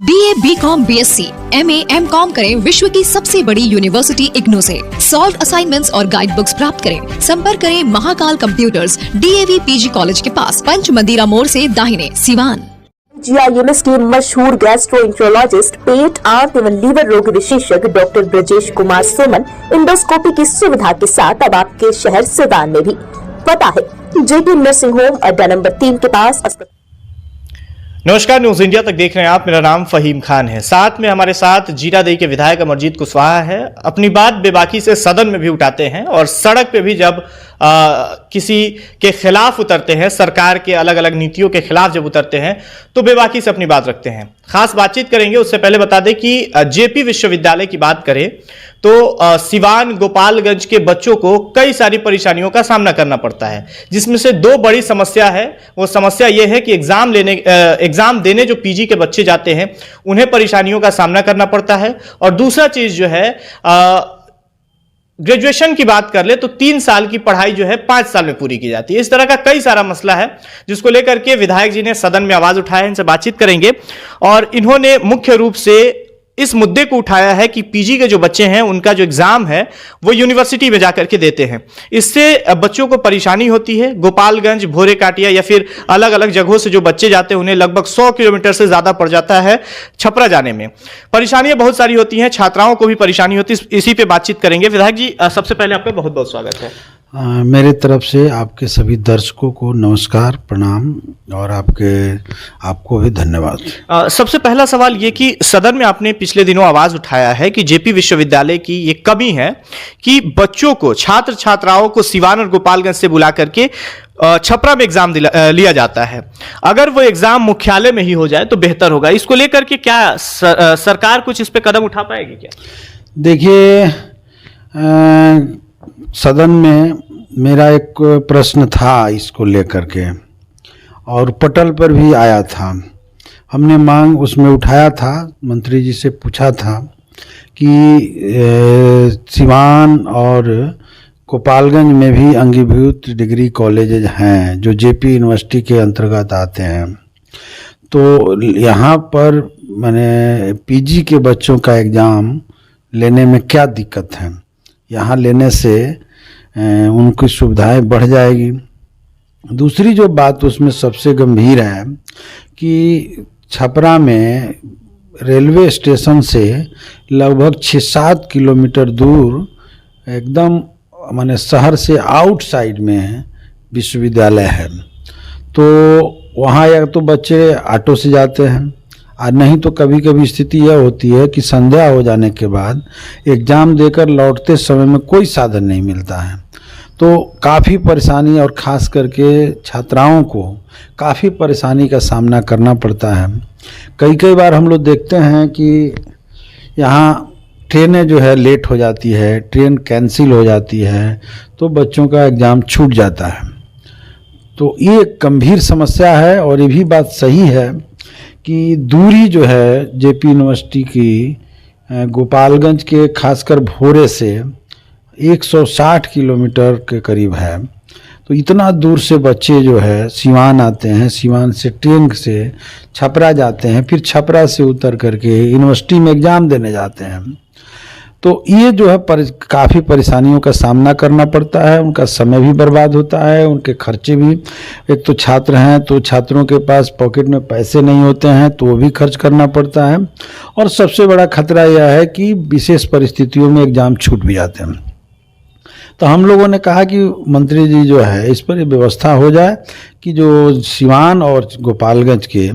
BA, BCom, BSc, MA, MCom करें विश्व की सबसे बड़ी यूनिवर्सिटी इग्नू से। सॉल्व असाइनमेंट्स और गाइड बुक्स प्राप्त करें। संपर्क करें Mahakal computers, DAV PG college के पास, पंच मंदिरा मोड़ से दाहिने, सिवान। GIMS के मशहूर गैस्ट्रोएंट्रोलॉजिस्ट, पेट, आंत एवं लीवर रोग विशेषज्ञ डॉक्टर ब्रजेश कुमार सोमन इंडोस्कोपी की सुविधा के साथ अब आपके शहर सिवान में भी। पता है JP नर्सिंग होम अड्डा नंबर 3 के पास। नमस्कार, न्यूज इंडिया तक देख रहे हैं आप। मेरा नाम फहीम खान है। साथ में हमारे साथ जीरादेई के विधायक अमरजीत कुशवाहा है। अपनी बात बेबाकी से सदन में भी उठाते हैं और सड़क पे भी जब किसी के खिलाफ उतरते हैं, सरकार के अलग अलग नीतियों के खिलाफ जब उतरते हैं तो बेबाकी से अपनी बात रखते हैं। खास बातचीत करेंगे। उससे पहले बता दें कि JP विश्वविद्यालय की बात करें तो सिवान गोपालगंज के बच्चों को कई सारी परेशानियों का सामना करना पड़ता है, जिसमें से दो बड़ी समस्या है। वो समस्या ये है कि एग्जाम देने जो PG के बच्चे जाते हैं उन्हें परेशानियों का सामना करना पड़ता है, और दूसरा चीज जो है ग्रेजुएशन की बात कर ले तो 3 साल की पढ़ाई जो है 5 साल में पूरी की जाती है। इस तरह का कई सारा मसला है जिसको लेकर के विधायक जी ने सदन में आवाज उठाया है। इनसे बातचीत करेंगे और इन्होंने मुख्य रूप से इस मुद्दे को उठाया है कि PG के जो बच्चे हैं उनका जो एग्जाम है वो यूनिवर्सिटी में जाकर के देते हैं। इससे बच्चों को परेशानी होती है। गोपालगंज, भोरे काटिया या फिर अलग अलग जगहों से जो बच्चे जाते हैं उन्हें लगभग 100 किलोमीटर से ज्यादा पड़ जाता है छपरा जाने में। परेशानियां बहुत सारी होती हैं, छात्राओं को भी परेशानी होती है। इसी पे बातचीत करेंगे। विधायक जी, सबसे पहले आपका बहुत बहुत स्वागत है। मेरे तरफ से आपके सभी दर्शकों को नमस्कार, प्रणाम, और आपको भी धन्यवाद। सबसे पहला सवाल ये कि सदन में आपने पिछले दिनों आवाज उठाया है कि JP विश्वविद्यालय की ये कमी है कि बच्चों को, छात्र छात्राओं को सिवान और गोपालगंज से बुला करके छपरा में एग्जाम लिया जाता है। अगर वो एग्जाम मुख्यालय में ही हो जाए तो बेहतर होगा। इसको लेकर के क्या सरकार कुछ इस पे कदम उठा पाएगी क्या? देखिए, सदन में मेरा एक प्रश्न था इसको लेकर के, और पटल पर भी आया था। हमने मांग उसमें उठाया था, मंत्री जी से पूछा था कि सिवान और गोपालगंज में भी अंगीभूत डिग्री कॉलेजेज हैं जो JP यूनिवर्सिटी के अंतर्गत आते हैं, तो यहाँ पर मैंने PG के बच्चों का एग्ज़ाम लेने में क्या दिक्कत है। यहाँ लेने से उनकी सुविधाएं बढ़ जाएगी। दूसरी जो बात उसमें सबसे गंभीर है कि छपरा में रेलवे स्टेशन से लगभग 6-7 किलोमीटर दूर, एकदम माने शहर से आउटसाइड में विश्वविद्यालय है। तो वहाँ या तो बच्चे ऑटो से जाते हैं, और नहीं तो कभी कभी स्थिति यह होती है कि संध्या हो जाने के बाद एग्ज़ाम देकर लौटते समय में कोई साधन नहीं मिलता है, तो काफ़ी परेशानी, और ख़ास करके छात्राओं को काफ़ी परेशानी का सामना करना पड़ता है। कई बार हम लोग देखते हैं कि यहाँ ट्रेनें जो है लेट हो जाती है, ट्रेन कैंसिल हो जाती है, तो बच्चों का एग्ज़ाम छूट जाता है। तो ये एक गंभीर समस्या है, और ये भी बात सही है कि दूरी जो है JP यूनिवर्सिटी की गोपालगंज के खासकर भोरे से 160 किलोमीटर के करीब है। तो इतना दूर से बच्चे जो है सिवान आते हैं, सिवान से ट्रेन से छपरा जाते हैं, फिर छपरा से उतर करके यूनिवर्सिटी में एग्ज़ाम देने जाते हैं। तो ये जो है काफ़ी परेशानियों का सामना करना पड़ता है। उनका समय भी बर्बाद होता है, उनके खर्चे भी। एक तो छात्र हैं तो छात्रों के पास पॉकेट में पैसे नहीं होते हैं, तो वो भी खर्च करना पड़ता है। और सबसे बड़ा खतरा यह है कि विशेष परिस्थितियों में एग्ज़ाम छूट भी जाते हैं। तो हम लोगों ने कहा कि मंत्री जी जो है इस पर व्यवस्था हो जाए कि जो सिवान और गोपालगंज के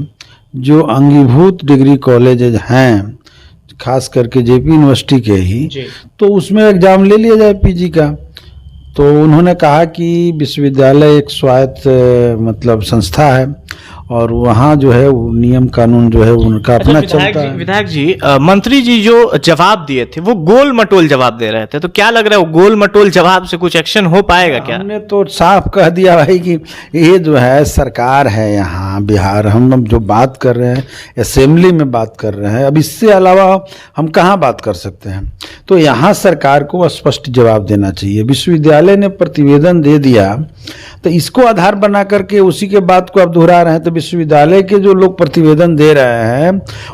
जो अंगीभूत डिग्री कॉलेजेज हैं, खास करके JP यूनिवर्सिटी के ही, तो उसमें एग्ज़ाम ले लिया जाए PG का। तो उन्होंने कहा कि विश्वविद्यालय एक स्वायत्त मतलब संस्था है, और वहाँ जो है वो नियम कानून जो है उनका अपना चलता है। विधायक जी, मंत्री जी जो जवाब दिए थे वो गोल मटोल जवाब दे रहे थे, तो क्या लग रहा है वो गोल मटोल जवाब से कुछ एक्शन हो पाएगा क्या? हमने तो साफ कह दिया भाई कि ये जो है सरकार है यहाँ बिहार, हम जो बात कर रहे हैं असेंबली में बात कर रहे हैं, अब इससे अलावा हम कहाँ बात कर सकते हैं। तो यहाँ सरकार को स्पष्ट जवाब देना चाहिए। विश्वविद्यालय ने प्रतिवेदन दे दिया तो इसको आधार बना करके उसी के बात को अब दोहरा रहे हैं। तो विश्वविद्यालय के जो लोग प्रतिवेदन दे रहे हैं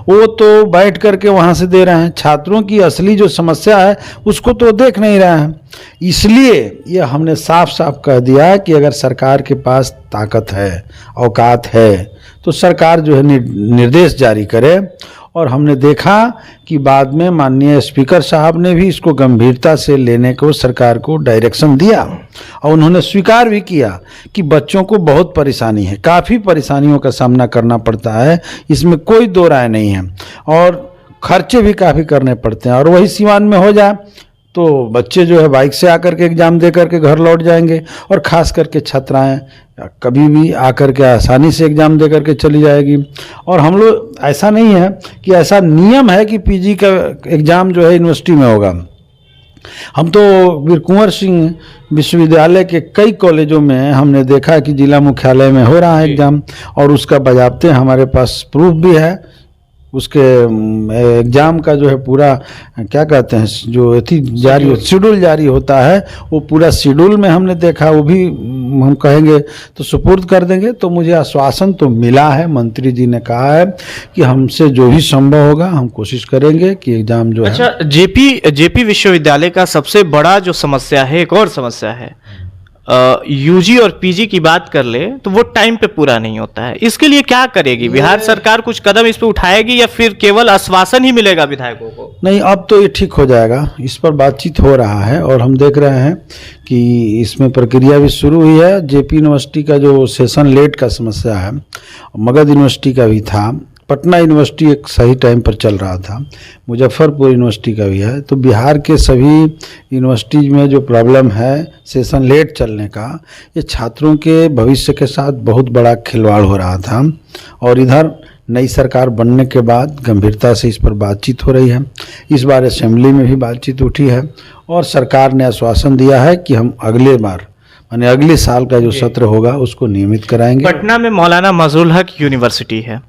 वो तो बैठ करके वहाँ से दे रहे हैं, छात्रों की असली जो समस्या है उसको तो देख नहीं रहे हैं। इसलिए ये हमने साफ साफ कह दिया कि अगर सरकार के पास ताकत है, औकात है, तो सरकार जो है निर्देश जारी करे। और हमने देखा कि बाद में माननीय स्पीकर साहब ने भी इसको गंभीरता से लेने को सरकार को डायरेक्शन दिया और उन्होंने स्वीकार भी किया कि बच्चों को बहुत परेशानी है, काफ़ी परेशानियों का सामना करना पड़ता है, इसमें कोई दो राय नहीं है, और खर्चे भी काफ़ी करने पड़ते हैं। और वही सीवान में हो जाए तो बच्चे जो है बाइक से आकर के एग्जाम दे करके घर लौट जाएंगे, और ख़ास करके छात्राएं कभी भी आकर के आसानी से एग्ज़ाम दे करके चली जाएगी। और हम लोग, ऐसा नहीं है कि ऐसा नियम है कि पीजी का एग्ज़ाम जो है यूनिवर्सिटी में होगा। हम तो वीर कुंवर सिंह विश्वविद्यालय के कई कॉलेजों में हमने देखा कि जिला मुख्यालय में हो रहा है एग्ज़ाम, और उसका बाज़ाब्ते हमारे पास प्रूफ भी है। उसके एग्ज़ाम का जो है पूरा क्या कहते हैं, जो जारी शेड्यूल जारी होता है, वो पूरा शेड्यूल में हमने देखा, वो भी हम कहेंगे तो सुपुर्द कर देंगे। तो मुझे आश्वासन तो मिला है, मंत्री जी ने कहा है कि हमसे जो भी संभव होगा हम कोशिश करेंगे कि एग्ज़ाम जो है। अच्छा, जेपी विश्वविद्यालय का सबसे बड़ा जो समस्या है, एक और समस्या है, यूजी और पीजी की बात कर ले तो वो टाइम पे पूरा नहीं होता है। इसके लिए क्या करेगी बिहार सरकार? कुछ कदम इस पे उठाएगी या फिर केवल आश्वासन ही मिलेगा विधायकों को? नहीं, अब तो ये ठीक हो जाएगा, इस पर बातचीत हो रहा है और हम देख रहे हैं कि इसमें प्रक्रिया भी शुरू हुई है। जेपी यूनिवर्सिटी का जो सेशन लेट का समस्या है, मगध यूनिवर्सिटी का भी था, पटना यूनिवर्सिटी एक सही टाइम पर चल रहा था, मुजफ्फरपुर यूनिवर्सिटी का भी है। तो बिहार के सभी यूनिवर्सिटीज में जो प्रॉब्लम है सेशन लेट चलने का, ये छात्रों के भविष्य के साथ बहुत बड़ा खिलवाड़ हो रहा था। और इधर नई सरकार बनने के बाद गंभीरता से इस पर बातचीत हो रही है। इस बार असेंबली में भी बातचीत उठी है और सरकार ने आश्वासन दिया है कि हम अगले बार, माने अगले साल का जो सत्र होगा उसको नियमित कराएंगे। पटना में मौलाना मजरूल हक यूनिवर्सिटी है।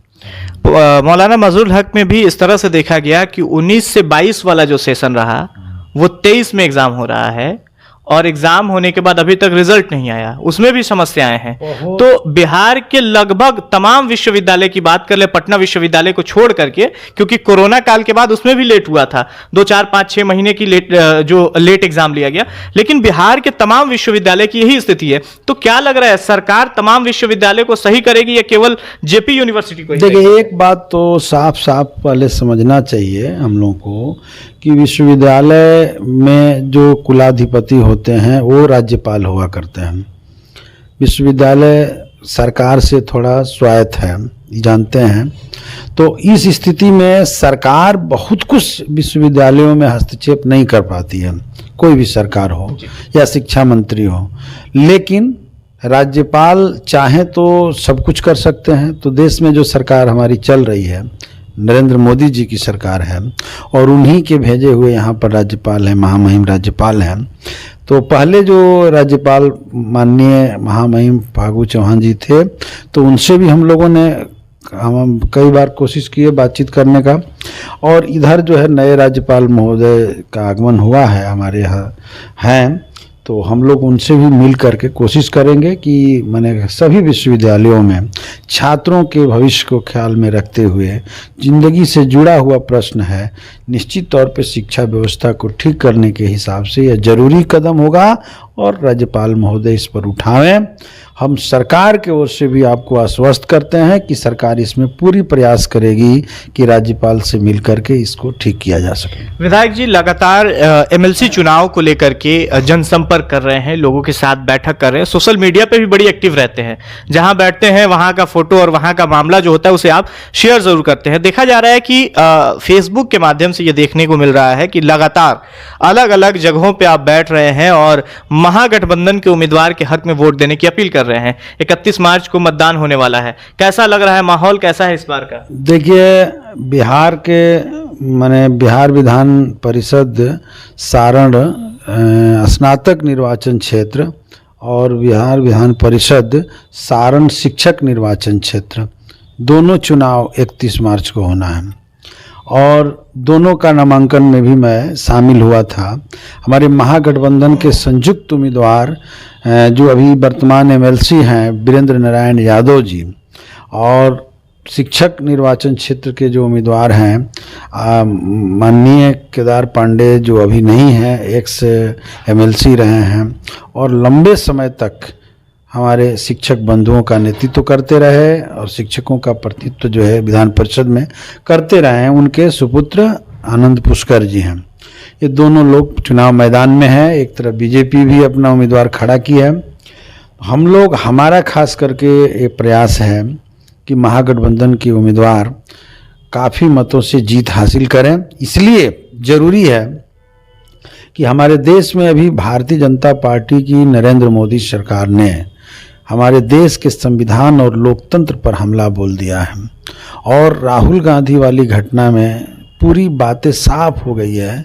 मौलाना मजरूल हक में भी इस तरह से देखा गया कि 19 से 22 वाला जो सेशन रहा वो 23 में एग्जाम हो रहा है, और एग्जाम होने के बाद अभी तक रिजल्ट नहीं आया, उसमें भी समस्याएं हैं। तो बिहार के लगभग तमाम विश्वविद्यालय की बात कर ले, पटना विश्वविद्यालय को छोड़ करके, क्योंकि कोरोना काल के बाद उसमें भी लेट हुआ था, 2, 4, 5, 6 महीने की लेट एग्जाम लिया गया, लेकिन बिहार के तमाम विश्वविद्यालय की यही स्थिति है। तो क्या लग रहा है, सरकार तमाम विश्वविद्यालय को सही करेगी या केवल जेपी यूनिवर्सिटी को? देखिए, एक बात तो साफ साफ पहले समझना चाहिए हम लोगों को कि विश्वविद्यालय में जो कुलाधिपति होते हैं वो राज्यपाल हुआ करते हैं। विश्वविद्यालय सरकार से थोड़ा स्वायत्त है, जानते हैं। तो इस स्थिति में सरकार बहुत कुछ विश्वविद्यालयों में हस्तक्षेप नहीं कर पाती है, कोई भी सरकार हो या शिक्षा मंत्री हो। लेकिन राज्यपाल चाहे तो सब कुछ कर सकते हैं। तो देश में जो सरकार हमारी चल रही है, नरेंद्र मोदी जी की सरकार है, और उन्हीं के भेजे हुए यहाँ पर राज्यपाल हैं, महामहिम राज्यपाल हैं। तो पहले जो राज्यपाल माननीय महामहिम फागू चौहान जी थे, तो उनसे भी हम लोगों ने कई बार कोशिश की है बातचीत करने का। और इधर जो है नए राज्यपाल महोदय का आगमन हुआ है हमारे यहाँ हैं, तो हम लोग उनसे भी मिल करके कोशिश करेंगे कि माने सभी विश्वविद्यालयों में छात्रों के भविष्य को ख्याल में रखते हुए जिंदगी से जुड़ा हुआ प्रश्न है, निश्चित तौर पे शिक्षा व्यवस्था को ठीक करने के हिसाब से यह जरूरी कदम होगा और राज्यपाल महोदय इस पर उठावें। हम सरकार की ओर से भी आपको आश्वस्त करते हैं कि सरकार इसमें पूरी प्रयास करेगी कि राज्यपाल से मिल करके इसको ठीक किया जा सके। विधायक जी लगातार एमएलसी चुनाव को लेकर के जनसंपर्क कर रहे हैं, लोगों के साथ बैठक कर रहे हैं, सोशल मीडिया पे भी बड़ी एक्टिव रहते हैं। जहां बैठते हैं वहां का फोटो और वहां का मामला जो होता है उसे आप शेयर जरूर करते हैं। देखा जा रहा है कि फेसबुक के माध्यम से ये देखने को मिल रहा है कि लगातार अलग अलग जगहों पर आप बैठ रहे हैं और महागठबंधन के उम्मीदवार के हक में वोट देने की अपील कर रहे हैं। 31 मार्च को मतदान होने वाला है, कैसा लग रहा है, माहौल कैसा है इस बार का? देखिए, बिहार के माने बिहार विधान परिषद सारण स्नातक निर्वाचन क्षेत्र और बिहार विधान परिषद सारण शिक्षक निर्वाचन क्षेत्र, दोनों चुनाव 31 मार्च को होना है। और दोनों का नामांकन में भी मैं शामिल हुआ था। हमारे महागठबंधन के संयुक्त उम्मीदवार जो अभी वर्तमान एमएलसी हैं वीरेंद्र नारायण यादव जी, और शिक्षक निर्वाचन क्षेत्र के जो उम्मीदवार हैं माननीय केदार पांडे जो अभी नहीं हैं, एक्स एमएलसी रहे हैं और लंबे समय तक हमारे शिक्षक बंधुओं का नेतृत्व करते रहे और शिक्षकों का प्रतिनिधित्व जो है विधान परिषद में करते रहे हैं, उनके सुपुत्र आनंद पुष्कर जी हैं। ये दोनों लोग चुनाव मैदान में हैं। एक तरफ बीजेपी भी अपना उम्मीदवार खड़ा की है। हम लोग, हमारा खास करके एक प्रयास है कि महागठबंधन के उम्मीदवार काफ़ी मतों से जीत हासिल करें। इसलिए ज़रूरी है कि हमारे देश में अभी भारतीय जनता पार्टी की नरेंद्र मोदी सरकार ने हमारे देश के संविधान और लोकतंत्र पर हमला बोल दिया है, और राहुल गांधी वाली घटना में पूरी बातें साफ हो गई है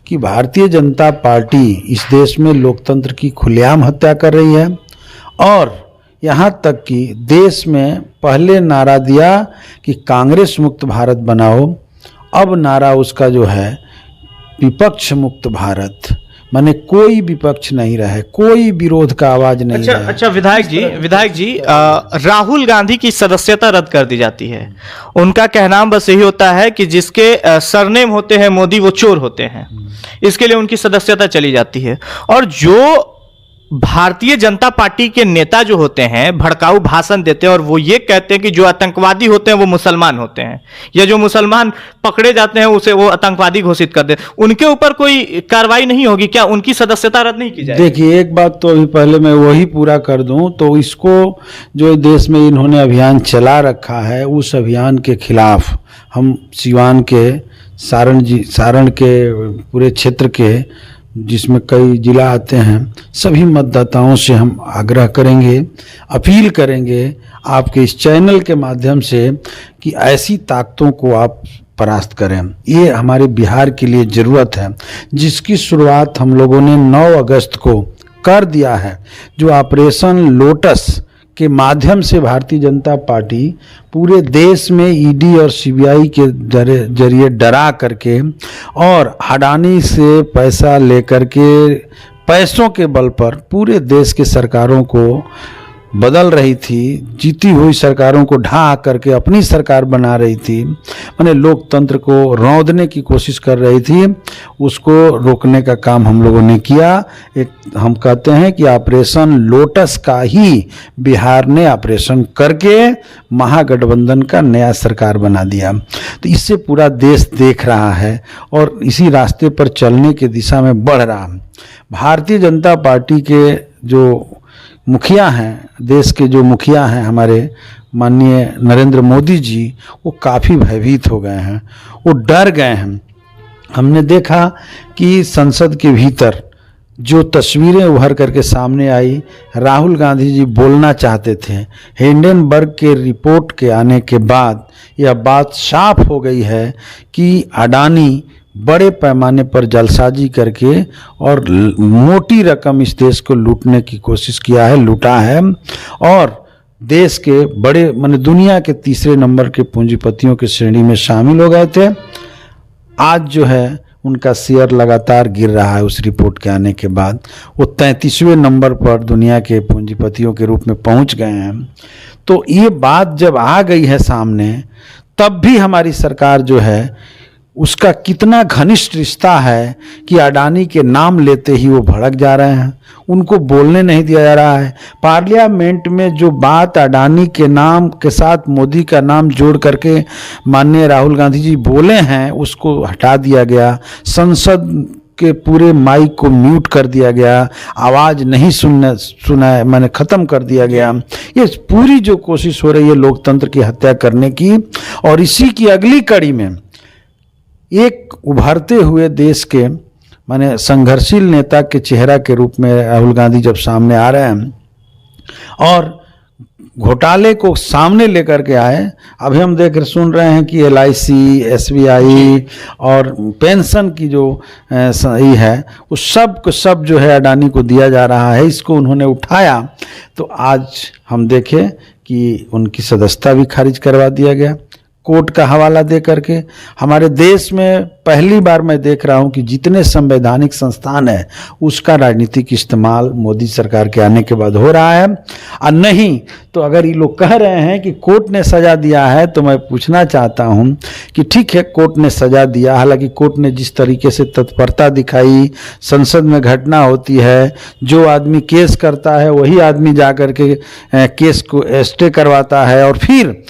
कि भारतीय जनता पार्टी इस देश में लोकतंत्र की खुलेआम हत्या कर रही है। और यहाँ तक कि देश में पहले नारा दिया कि कांग्रेस मुक्त भारत बनाओ, अब नारा उसका जो है विपक्ष मुक्त भारत, माने कोई विपक्ष नहीं रहे, कोई विरोध का आवाज नहीं रहे। अच्छा विधायक जी राहुल गांधी की सदस्यता रद्द कर दी जाती है। उनका कहना बस यही होता है कि जिसके सरनेम होते हैं मोदी वो चोर होते हैं, इसके लिए उनकी सदस्यता चली जाती है। और जो भारतीय जनता पार्टी के नेता जो होते हैं भड़काऊ भाषण देते हैं और वो ये कहते हैं कि जो आतंकवादी होते हैं वो मुसलमान होते हैं, या जो मुसलमान पकड़े जाते हैं उसे वो आतंकवादी घोषित कर दे, उनके ऊपर कोई कार्रवाई नहीं होगी क्या? उनकी सदस्यता रद्द नहीं की जाएगी? देखिए, एक बात तो अभी पहले मैं वही पूरा कर दूं, तो इसको जो देश में इन्होंने अभियान चला रखा है उस अभियान के खिलाफ हम सिवान के सारण के पूरे क्षेत्र के जिसमें कई जिला आते हैं सभी मतदाताओं से हम आग्रह करेंगे, अपील करेंगे आपके इस चैनल के माध्यम से कि ऐसी ताकतों को आप परास्त करें। ये हमारे बिहार के लिए ज़रूरत है, जिसकी शुरुआत हम लोगों ने 9 अगस्त को कर दिया है। जो ऑपरेशन लोटस के माध्यम से भारतीय जनता पार्टी पूरे देश में ईडी और सीबीआई के जरिए डरा करके और अडानी से पैसा लेकर के पैसों के बल पर पूरे देश के सरकारों को बदल रही थी, जीती हुई सरकारों को ढा करके अपनी सरकार बना रही थी, माने लोकतंत्र को रौंदने की कोशिश कर रही थी। उसको रोकने का काम हम लोगों ने किया। एक हम कहते हैं कि ऑपरेशन लोटस का ही बिहार ने ऑपरेशन करके महागठबंधन का नया सरकार बना दिया। तो इससे पूरा देश देख रहा है और इसी रास्ते पर चलने की दिशा में बढ़ रहा है। भारतीय जनता पार्टी के जो मुखिया हैं, देश के जो मुखिया हैं हमारे माननीय नरेंद्र मोदी जी, वो काफ़ी भयभीत हो गए हैं, वो डर गए हैं। हमने देखा कि संसद के भीतर जो तस्वीरें उभर करके सामने आई, राहुल गांधी जी बोलना चाहते थे। हिंडनबर्ग के रिपोर्ट के आने के बाद यह बात साफ हो गई है कि अडानी बड़े पैमाने पर जलसाजी करके और मोटी रकम इस देश को लूटने की कोशिश किया है, लूटा है, और देश के बड़े माने दुनिया के तीसरे नंबर के पूंजीपतियों की श्रेणी में शामिल हो गए थे। आज जो है उनका शेयर लगातार गिर रहा है। उस रिपोर्ट के आने के बाद वो 33वें नंबर पर दुनिया के पूंजीपतियों के रूप में पहुंच गए हैं। तो ये बात जब आ गई है सामने, तब भी हमारी सरकार जो है उसका कितना घनिष्ठ रिश्ता है कि अडानी के नाम लेते ही वो भड़क जा रहे हैं, उनको बोलने नहीं दिया जा रहा है। पार्लियामेंट में जो बात अडानी के नाम के साथ मोदी का नाम जोड़ करके माननीय राहुल गांधी जी बोले हैं, उसको हटा दिया गया। संसद के पूरे माइक को म्यूट कर दिया गया, आवाज़ नहीं सुना मैंने ख़त्म कर दिया गया। ये पूरी जो कोशिश हो रही है लोकतंत्र की हत्या करने की, और इसी की अगली कड़ी में एक उभरते हुए देश के माने संघर्षशील नेता के चेहरा के रूप में राहुल गांधी जब सामने आ रहे हैं और घोटाले को सामने लेकर के आए। अभी हम सुन रहे हैं कि LIC, SBI और पेंशन की जो सही है वो सब को सब जो है अडानी को दिया जा रहा है। इसको उन्होंने उठाया तो आज हम देखें कि उनकी सदस्यता भी खारिज करवा दिया गया। कोर्ट का हवाला दे करके। हमारे देश में पहली बार मैं देख रहा हूं कि जितने संवैधानिक संस्थान है उसका राजनीतिक इस्तेमाल मोदी सरकार के आने के बाद हो रहा है। और नहीं तो अगर ये लोग कह रहे हैं कि कोर्ट ने सजा दिया है, तो मैं पूछना चाहता हूं कि ठीक है, कोर्ट ने सजा दिया, हालांकि कोर्ट ने जिस तरीके से तत्परता दिखाई, संसद में घटना होती है, जो आदमी केस करता है वही आदमी जाकर के केस को स्टे करवाता है, और फिर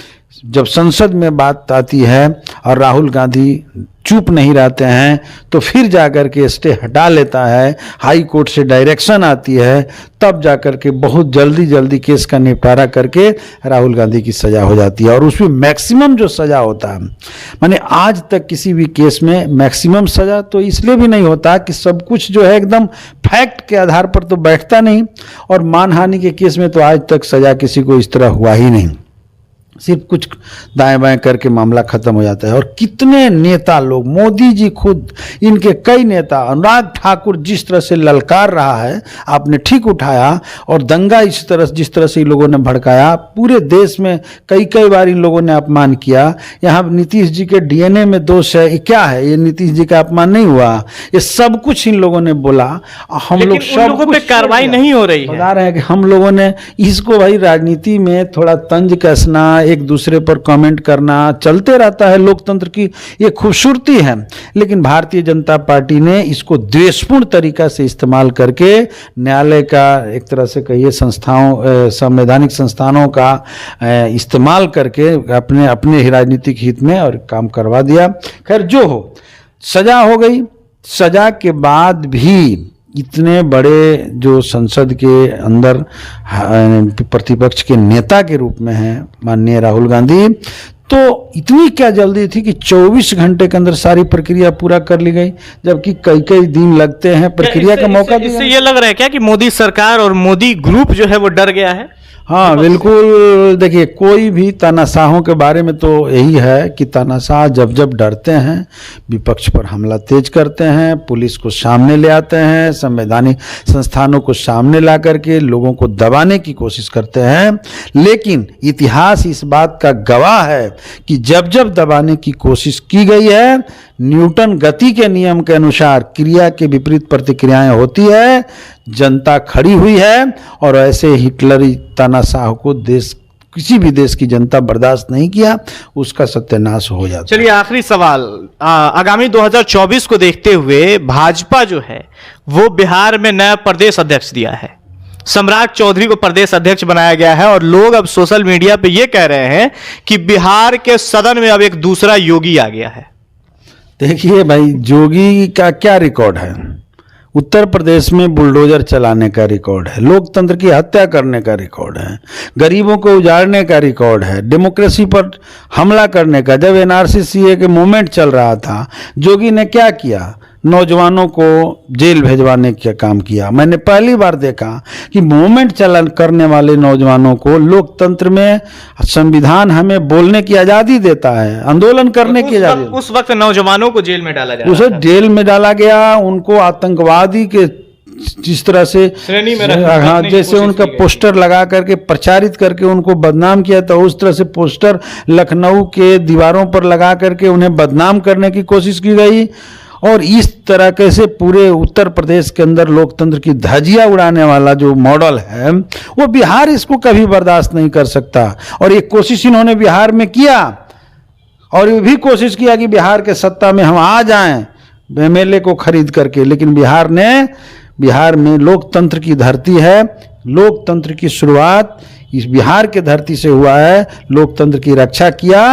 जब संसद में बात आती है और राहुल गांधी चुप नहीं रहते हैं तो फिर जाकर के स्टे हटा लेता है, हाई कोर्ट से डायरेक्शन आती है, तब जाकर के बहुत जल्दी केस का निपटारा करके राहुल गांधी की सजा हो जाती है। और उसमें मैक्सिमम जो सजा होता है, माने आज तक किसी भी केस में मैक्सिमम सजा तो इसलिए भी नहीं होता कि सब कुछ जो है एकदम फैक्ट के आधार पर तो बैठता नहीं, और मानहानि के केस में तो आज तक सजा किसी को इस तरह हुआ ही नहीं, सिर्फ कुछ दाएं बाएं करके मामला खत्म हो जाता है। और कितने नेता लोग, मोदी जी खुद, इनके कई नेता, अनुराग ठाकुर जिस तरह से ललकार रहा है, आपने ठीक उठाया, और दंगा इस तरह जिस तरह से इन लोगों ने भड़काया, पूरे देश में कई बार इन लोगों ने अपमान किया। यहाँ नीतीश जी के डीएनए में दोष है, ये क्या है? ये नीतीश जी का अपमान नहीं हुआ, ये सब कुछ इन लोगों ने बोला। हम लोग सब लोगों पे कार्रवाई नहीं हो रही है। बता रहे हैं कि हम लोगों ने इसको, भाई राजनीति में थोड़ा तंज कसना, एक दूसरे पर कमेंट करना चलते रहता है, लोकतंत्र की ये खूबसूरती है। लेकिन भारतीय जनता पार्टी ने इसको द्वेषपूर्ण तरीका से इस्तेमाल करके न्यायालय का, एक तरह से कहिए संस्थाओं, संवैधानिक संस्थानों का इस्तेमाल करके अपने ही राजनीतिक हित में और काम करवा दिया। खैर जो हो, सजा हो गई। सजा के बाद भी इतने बड़े जो संसद के अंदर प्रतिपक्ष के नेता के रूप में हैं माननीय राहुल गांधी, तो इतनी क्या जल्दी थी कि 24 घंटे के अंदर सारी प्रक्रिया पूरा कर ली गई, जबकि कई दिन लगते हैं प्रक्रिया का मौका दिया। इससे ये लग रहा है क्या कि मोदी सरकार और मोदी ग्रुप जो है वो डर गया है? हाँ बिल्कुल। देखिए, कोई भी तानाशाहों के बारे में तो यही है कि तानाशाह जब डरते हैं विपक्ष पर हमला तेज करते हैं, पुलिस को सामने ले आते हैं, संवैधानिक संस्थानों को सामने ला करके लोगों को दबाने की कोशिश करते हैं। लेकिन इतिहास इस बात का गवाह है कि जब दबाने की कोशिश की गई है, न्यूटन गति के नियम के अनुसार क्रिया के विपरीत प्रतिक्रियाएं होती है, जनता खड़ी हुई है, और ऐसे हिटलरी तानाशाह को किसी भी देश की जनता बर्दाश्त नहीं किया, उसका सत्यानाश हो जाता। चलिए आखिरी सवाल, आगामी 2024 को देखते हुए भाजपा जो है वो बिहार में नया प्रदेश अध्यक्ष दिया है, सम्राट चौधरी को प्रदेश अध्यक्ष बनाया गया है, और लोग अब सोशल मीडिया पे ये कह रहे हैं कि बिहार के सदन में अब एक दूसरा योगी आ गया है। देखिए भाई, योगी का क्या रिकॉर्ड है? उत्तर प्रदेश में बुलडोजर चलाने का रिकॉर्ड है, लोकतंत्र की हत्या करने का रिकॉर्ड है, गरीबों को उजाड़ने का रिकॉर्ड है, डेमोक्रेसी पर हमला करने का। जब एनआरसी सीए के मूवमेंट चल रहा था, योगी ने क्या किया? नौजवानों को जेल भेजवाने का काम किया। मैंने पहली बार देखा कि मूवमेंट चलन करने वाले नौजवानों को, लोकतंत्र में संविधान हमें बोलने की आजादी देता है, आंदोलन करने की आजादी। उस वक्त नौजवानों को जेल में डाला जा उसे जेल में डाला गया, उनको आतंकवादी के जिस तरह से श्रेणी में हाँ, जैसे उनका पोस्टर लगा करके प्रचारित करके उनको बदनाम किया था, उस तरह से पोस्टर लखनऊ के दीवारों पर लगा करके उन्हें बदनाम करने की कोशिश की गई। और इस तरह कैसे पूरे उत्तर प्रदेश के अंदर लोकतंत्र की धज्जियां उड़ाने वाला जो मॉडल है, वो बिहार इसको कभी बर्दाश्त नहीं कर सकता। और एक कोशिश इन्होंने बिहार में किया, और ये भी कोशिश किया कि बिहार के सत्ता में हम आ जाएं एमएलए को खरीद करके। लेकिन बिहार में लोकतंत्र की धरती है, लोकतंत्र की शुरुआत इस बिहार के धरती से हुआ है, लोकतंत्र की रक्षा किया,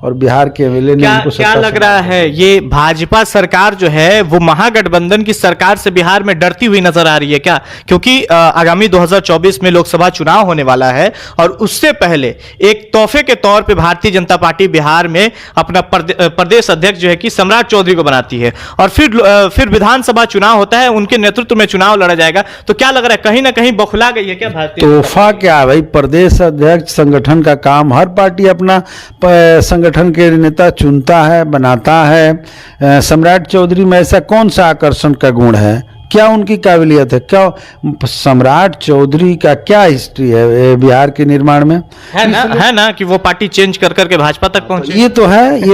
और बिहार के एमएलए ने उनको क्या लग रहा है, ये भाजपा सरकार जो है वो महागठबंधन की सरकार से बिहार में डरती हुई नजर आ रही है क्या? क्योंकि आगामी 2024 में लोकसभा चुनाव होने वाला है, और उससे पहले एक तोहफे के तौर पे भारतीय जनता पार्टी बिहार में अपना प्रदेश अध्यक्ष जो है कि सम्राट चौधरी को बनाती है, और फिर विधानसभा चुनाव होता है, उनके नेतृत्व में चुनाव लड़ा जाएगा। तो क्या लग रहा है, कहीं ना कहीं बौखला गई है क्या भारतीय? तोहफा क्या भाई, प्रदेश अध्यक्ष संगठन का काम, हर पार्टी अपना संगठन के नेता चुनता है, बनाता है। सम्राट चौधरी में ऐसा कौन सा आकर्षण का गुण है? क्या उनकी काबिलियत है, क्या सम्राट चौधरी का क्या हिस्ट्री है बिहार के निर्माण में? है ना कि वो पार्टी चेंज कर करके भाजपा तक पहुंचे। ये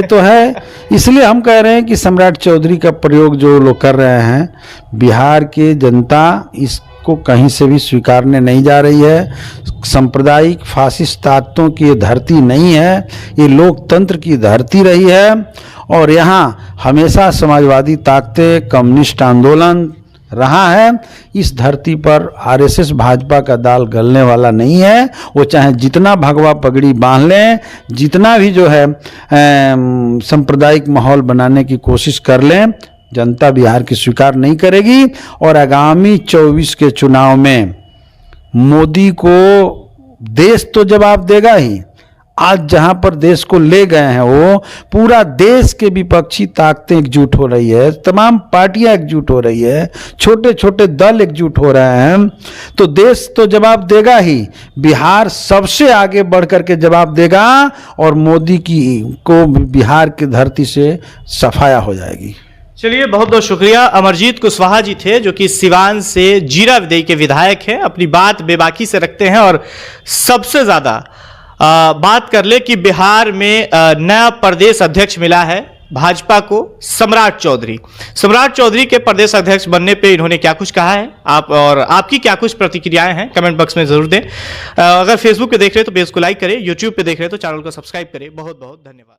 तो है इसलिए हम कह रहे हैं कि सम्राट चौधरी का प्रयोग जो लोग कर रहे हैं, बिहार की जनता इसको कहीं से भी स्वीकारने नहीं जा रही है। सांप्रदायिक फासिस्ट ताकतों की ये धरती नहीं है, ये लोकतंत्र की धरती रही है और यहाँ हमेशा समाजवादी ताकतें, कम्युनिस्ट आंदोलन रहा है। इस धरती पर आरएसएस भाजपा का दाल गलने वाला नहीं है। वो चाहे जितना भगवा पगड़ी बांध लें, जितना भी जो है सांप्रदायिक माहौल बनाने की कोशिश कर लें, जनता बिहार की स्वीकार नहीं करेगी। और आगामी 24 के चुनाव में मोदी को देश तो जवाब देगा ही। आज जहां पर देश को ले गए हैं वो पूरा देश के विपक्षी ताकतें एकजुट हो रही है, तमाम पार्टियां एकजुट हो रही है, छोटे छोटे दल एकजुट हो रहे हैं, तो देश तो जवाब देगा ही। बिहार सबसे आगे बढ़ करके जवाब देगा और मोदी को बिहार की धरती से सफाया हो जाएगी। चलिए, बहुत बहुत शुक्रिया। अमरजीत कुशवाहा जी थे जो कि सिवान से जीरा विदई के विधायक हैं। अपनी बात बेबाकी से रखते हैं और सबसे ज्यादा बात कर ले कि बिहार में नया प्रदेश अध्यक्ष मिला है भाजपा को, सम्राट चौधरी। सम्राट चौधरी के प्रदेश अध्यक्ष बनने पे इन्होंने क्या कुछ कहा है, आप और आपकी क्या कुछ प्रतिक्रियाएं हैं, कमेंट बॉक्स में जरूर दें। अगर फेसबुक पे देख रहे हैं तो पेज को लाइक करें, यूट्यूब पे देख रहे हैं तो चैनल को सब्सक्राइब करें। बहुत बहुत धन्यवाद।